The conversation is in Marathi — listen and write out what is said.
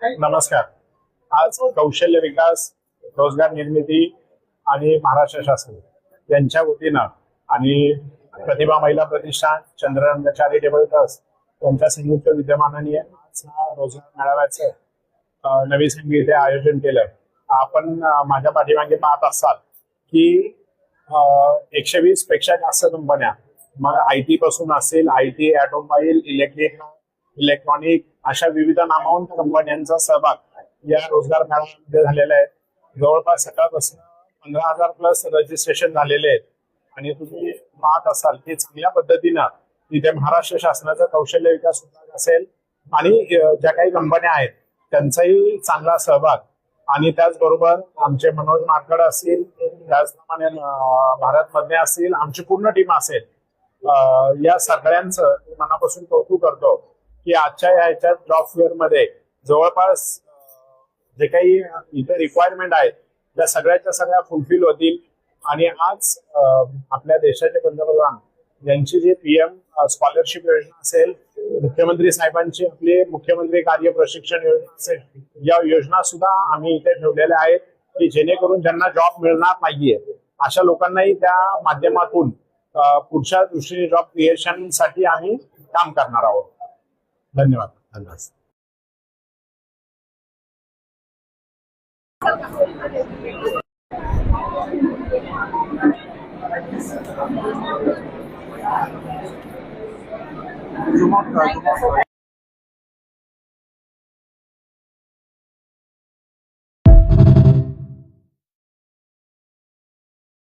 नमस्कार. आज कौशल्य विकास, रोजगार निर्मिती आणि महाराष्ट्र शासन यांच्या वतीनं आणि प्रतिभा महिला प्रतिष्ठान, चंद्ररंग चॅरिटेबल ट्रस्ट यांच्या संयुक्त विद्यमानाने आज रोजगार मेळाव्याचं नवी संघ इथे आयोजन केलं. आपण माझ्या पाठीमागे पाहत असाल की 120 पेक्षा जास्त कंपन्या, मग IT पासून असेल, IT, ऑटोमोबाईल, इलेक्ट्रॉनिक अशा विविध नामवंत कंपन्यांचा सहभाग या रोजगार मेळाव्यामध्ये झालेला आहे. जवळपास सकाळपासून 15,000 प्लस रजिस्ट्रेशन झालेले आहेत आणि तुम्ही पाहत असाल की चांगल्या पद्धतीनं इथे महाराष्ट्र शासनाचा कौशल्य विकास विभाग असेल आणि ज्या काही कंपन्या आहेत त्यांचाही चांगला सहभाग आणि त्याचबरोबर आमचे मनोज मार्कड असतील, त्याचप्रमाणे भारत मधले असतील, आमची पूर्ण टीम असेल, या सगळ्यांचं मनापासून कौतुक करतो की आजच्या ह्याच्या जॉब फेअर मध्ये जवळपास जे काही इथे रिक्वायरमेंट आहेत त्या सगळ्याच्या सगळ्या फुलफिल होतील. आणि आज आपल्या देशाचे पंतप्रधान यांची जी PM स्कॉलरशिप योजना असेल, मुख्यमंत्री साहेबांची आपली मुख्यमंत्री कार्य प्रशिक्षण योजना असेल, या योजना सुद्धा आम्ही इथे ठेवलेल्या आहेत की जेणेकरून ज्यांना जॉब मिळणार नाहीये अशा लोकांनाही त्या माध्यमातून पुढच्या दृष्टीने जॉब क्रिएशन साठी आम्ही काम करणार आहोत. धन्यवाद.